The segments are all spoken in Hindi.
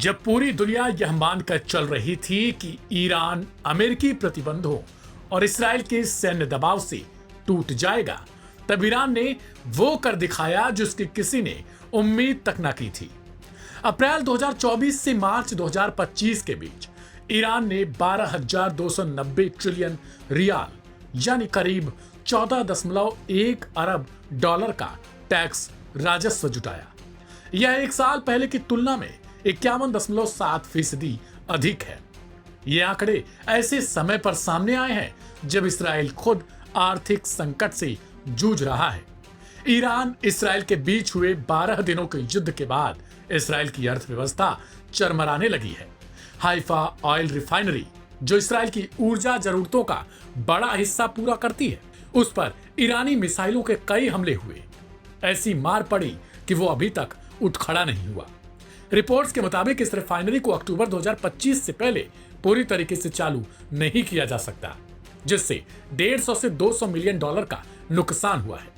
जब पूरी दुनिया यह मानकर चल रही थी कि ईरान अमेरिकी प्रतिबंधों और इसराइल के सैन्य दबाव से टूट जाएगा, तब ईरान ने वो कर दिखाया जिसकी किसी ने उम्मीद तक न की थी। अप्रैल 2024 से मार्च 2025 के बीच ईरान ने 12,290 ट्रिलियन रियाल यानी करीब 14.1 अरब डॉलर का टैक्स राजस्व जुटाया। यह एक साल पहले की तुलना में 51.7% अधिक है। ये आंकड़े ऐसे समय पर सामने आए हैं जब इसराइल खुद आर्थिक संकट से जूझ रहा है। ईरान इसराइल के बीच हुए 12 दिनों के युद्ध के बाद इसराइल की अर्थव्यवस्था चरमराने लगी है। हाइफा ऑयल रिफाइनरी, जो इसराइल की ऊर्जा जरूरतों का बड़ा हिस्सा पूरा करती है, उस पर ईरानी मिसाइलों के कई हमले हुए। ऐसी मार पड़ी कि वो अभी तक उठ खड़ा नहीं हुआ। रिपोर्ट्स के मुताबिक इस रिफाइनरी को अक्टूबर 2025 से पहले पूरी तरीके से चालू नहीं किया जा सकता, जिससे 150 से 200 मिलियन डॉलर का नुकसान हुआ है।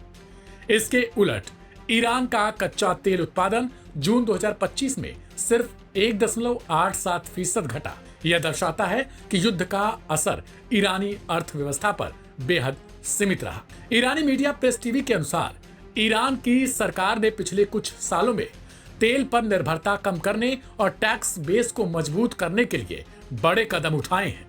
इसके उलट ईरान का कच्चा तेल उत्पादन जून 2025 में सिर्फ 1.87% घटा। यह दर्शाता है कि युद्ध का असर ईरानी अर्थव्यवस्था पर बेहद सीमित रहा। ईरानी मीडिया प्रेस टीवी के अनुसार ईरान की सरकार ने पिछले कुछ सालों में तेल पर निर्भरता कम करने और टैक्स बेस को मजबूत करने के लिए बड़े कदम उठाए हैं।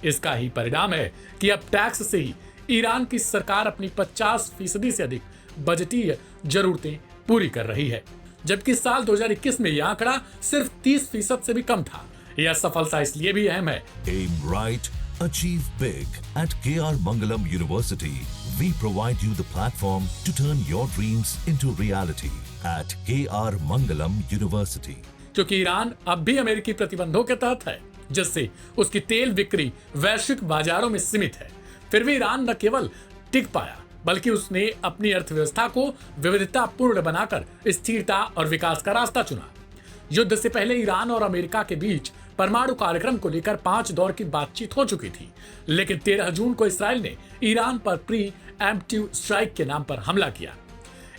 इसका ही परिणाम है कि अब टैक्स से ही ईरान की सरकार अपनी 50% से अधिक बजटीय जरूरतें पूरी कर रही है, जबकि साल 2021 में यह आंकड़ा सिर्फ 30% से भी कम था। यह सफलता इसलिए भी अहम है। Aim right, achieve big. At KR Mangalam University, we provide you the platform to turn your dreams into reality. At KR Mangalam University. क्योंकि ईरान अब भी अमेरिकी प्रतिबंधों के तहत है, जिससे उसकी तेल बिक्री वैश्विक बाजारों में सीमित है। फिर भी ईरान न केवल टिक पाया, बल्कि उसने अपनी अर्थव्यवस्था को विविधतापूर्ण बनाकर स्थिरता और विकास का रास्ता चुना। युद्ध से पहले ईरान और अमेरिका के बीच परमाणु कार्यक्रम को लेकर 5 दौर की बातचीत हो चुकी थी, लेकिन 13 जून को इसराइल ने ईरान पर प्री एम्प्टिव स्ट्राइक के नाम पर हमला किया।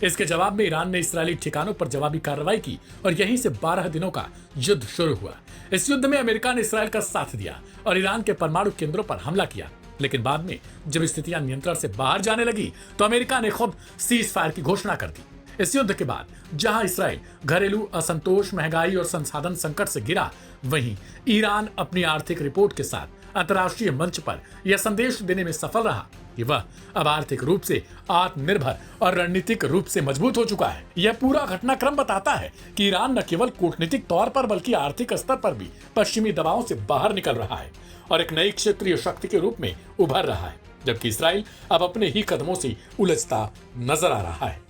इसके जवाब में ईरान ने इस्राएली ठिकानों पर जवाबी कार्रवाई की और यहीं से 12 दिनों का युद्ध शुरू हुआ। इस युद्ध में अमेरिका ने इसराइल का साथ दिया और ईरान के परमाणु केंद्रों पर हमला किया, लेकिन बाद में जब स्थितियां नियंत्रण से बाहर जाने लगी तो अमेरिका ने खुद सीज फायर की घोषणा कर दी। इस युद्ध के बाद जहां इसराइल घरेलू असंतोष, महंगाई और संसाधन संकट से गिरा, वहीं ईरान अपनी आर्थिक रिपोर्ट के साथ अंतर्राष्ट्रीय मंच पर यह संदेश देने में सफल रहा कि वह अब आर्थिक रूप से आत्मनिर्भर और रणनीतिक रूप से मजबूत हो चुका है। यह पूरा घटनाक्रम बताता है कि ईरान न केवल कूटनीतिक तौर पर बल्कि आर्थिक स्तर पर भी पश्चिमी दबावों से बाहर निकल रहा है और एक नई क्षेत्रीय शक्ति के रूप में उभर रहा है, जबकि इसराइल अब अपने ही कदमों से उलझता नजर आ रहा है।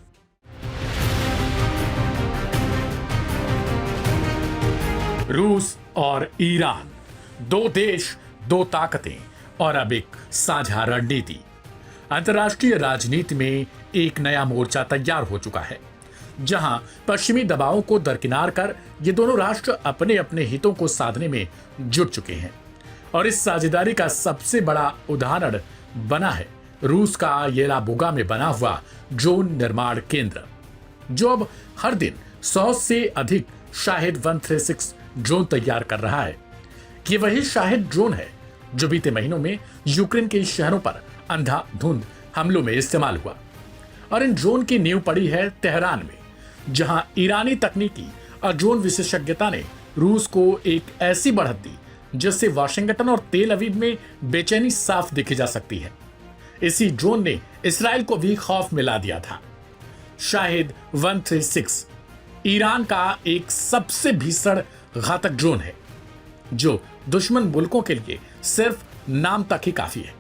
रूस और ईरान, दो देश, दो ताकतें और अब एक साझा रणनीति। अंतर्राष्ट्रीय राजनीति में एक नया मोर्चा तैयार हो चुका है, जहां पश्चिमी दबावों को दरकिनार कर ये दोनों राष्ट्र अपने अपने हितों को साधने में जुट चुके हैं। और इस साझेदारी का सबसे बड़ा उदाहरण बना है रूस का येलाबुगा में बना हुआ ड्रोन निर्माण केंद्र, जो अब हर दिन 100 से अधिक शाहिद 136 ड्रोन तैयार कर रहा है। ये वही शाहिद ड्रोन है जो बीते महीनों में यूक्रेन के शहरों पर अंधाधुंध हमलों में इस्तेमाल हुआ। और इन ड्रोन की नींव पड़ी है तेहरान में, जहां ईरानी तकनीकी और ड्रोन विशेषज्ञता ने रूस को एक ऐसी बढ़त दी जिससे वाशिंगटन और तेल अवीव में बेचैनी साफ देखी जा सकती है। इसी ड्रोन ने इसराइल को भी खौफ में ला दिया था। शाहिद 136 ईरान का एक सबसे भीषण घातक ड्रोन है, जो दुश्मन मुल्कों के लिए सिर्फ नाम तक ही काफी है।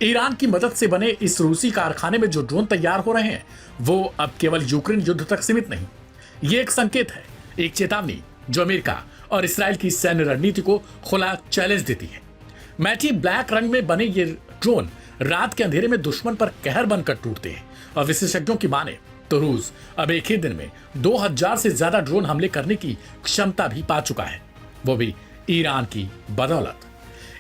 ईरान की मदद से बने इस रूसी कारखाने में जो ड्रोन तैयार हो रहे हैं, वो अब केवल यूक्रेन युद्ध तक सीमित नहीं। ये एक संकेत है, एक चेतावनी जो अमेरिका और इसराइल की सैन्य रणनीति को खुला चैलेंज देती है। मैटी ब्लैक रंग में बने ये ड्रोन रात के अंधेरे में दुश्मन पर कहर बनकर टूटते हैं और विशेषज्ञों की माने तो रूस अब एक ही दिन में 2000 से ज्यादा ड्रोन हमले करने की क्षमता भी पा चुका है, वो भी ईरान की बदौलत।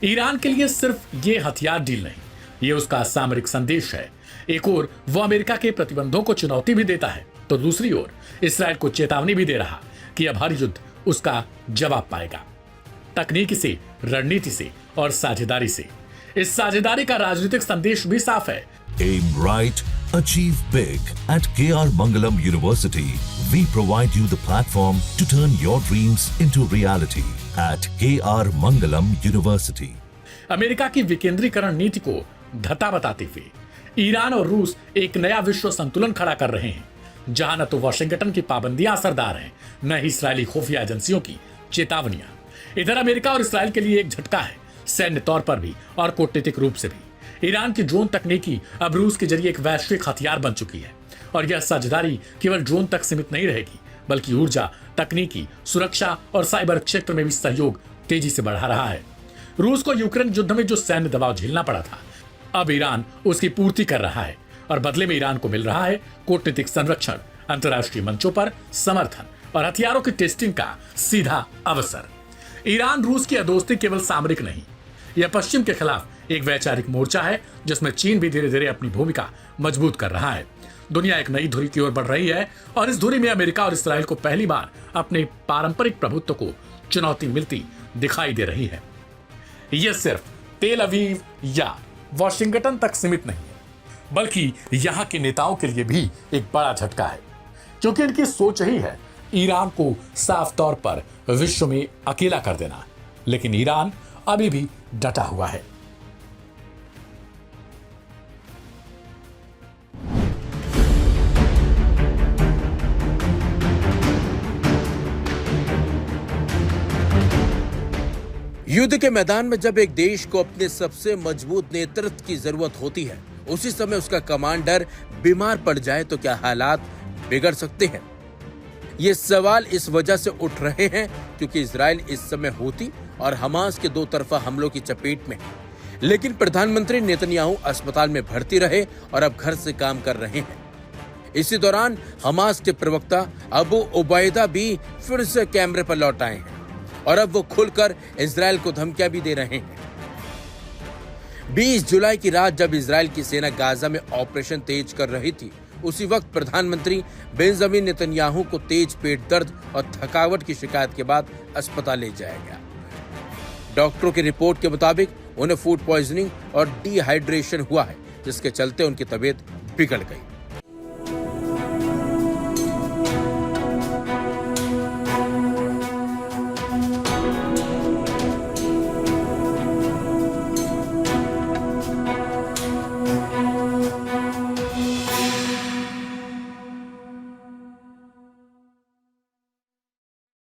ईरान के लिए सिर्फ ये हथियार डील नहीं, ये उसका सामरिक संदेश है। एक ओर वो अमेरिका के प्रतिबंधों को चुनौती भी देता है, तो दूसरी ओर इसराइल को चेतावनी भी दे रहा कि अब हर युद्ध उसका जवाब पाएगा। तकनीक से, रणनीति से और साझेदारी से। इस साझेदारी का राजनीतिक संदेश भी साफ है। Aim right, achieve big. At KR Mangalam University, we provide you the platform to turn your dreams into reality. At KR Mangalam University. America की विकेंद्रीकरण नीति को धता बताते हुए ईरान और रूस एक नया विश्व संतुलन खड़ा कर रहे हैं, जहां न तो वॉशिंगटन की पाबंदियां असरदार हैं, न ही इस्राएली खुफिया एजेंसियों की चेतावनियां। इधर अमेरिका और इस्राएल के लिए एक झटका है, सैन्य तौर पर भी और कूटनीतिक रूप से भी। ईरान की ड्रोन तकनीकी अब रूस के जरिए एक वैश्विक हथियार बन चुकी है और यह साझेदारी केवल ड्रोन तक सीमित नहीं रहेगी, बल्कि ऊर्जा, तकनीकी, सुरक्षा और साइबर क्षेत्र में भी सहयोग तेजी से बढ़ा रहा है। रूस को यूक्रेन युद्ध में जो सैन्य दबाव झेलना पड़ा था, अब ईरान उसकी पूर्ति कर रहा है और बदले में ईरान को मिल रहा है कूटनीतिक संरक्षण, अंतर्राष्ट्रीय मंचों पर समर्थन और हथियारों की टेस्टिंग का सीधा अवसर। ईरान रूस की अदोस्ती केवल सामरिक नहीं, यह पश्चिम के खिलाफ एक वैचारिक मोर्चा है, जिसमें चीन भी धीरे धीरे अपनी भूमिका मजबूत कर रहा है। दुनिया एक नई धुरी की ओर बढ़ रही है और इस धुरी में अमेरिका और इस्राएल को पहली बार अपने पारंपरिक प्रभुत्व को चुनौती मिलती दिखाई दे रही है। यह सिर्फ तेल अवीव या वॉशिंगटन तक सीमित नहीं है, बल्कि यहाँ के नेताओं के लिए भी एक बड़ा झटका है, क्योंकि इनकी सोच ही है ईरान को साफ तौर पर विश्व में अकेला कर देना। लेकिन ईरान अभी भी डटा हुआ है। युद्ध के मैदान में जब एक देश को अपने सबसे मजबूत नेतृत्व की जरूरत होती है, उसी समय उसका कमांडर बीमार पड़ जाए तो क्या हालात बिगड़ सकते हैं। ये सवाल इस वजह से उठ रहे हैं क्योंकि इजराइल इस समय हूती और हमास के दो तरफा हमलों की चपेट में है। लेकिन प्रधानमंत्री नेतन्याहू अस्पताल में भर्ती रहे और अब घर से काम कर रहे हैं। इसी दौरान हमास के प्रवक्ता अबू उबैदा भी फिर से कैमरे पर लौट आए हैं और अब वो खुलकर इजराइल को धमकियां भी दे रहे हैं। 20 जुलाई की रात जब इजराइल की सेना गाजा में ऑपरेशन तेज कर रही थी, उसी वक्त प्रधानमंत्री बेंजामिन नेतन्याहू को तेज पेट दर्द और थकावट की शिकायत के बाद अस्पताल ले जाया गया। डॉक्टरों की रिपोर्ट के मुताबिक उन्हें फूड पॉइजनिंग और डिहाइड्रेशन हुआ है, जिसके चलते उनकी तबीयत बिगड़ गई।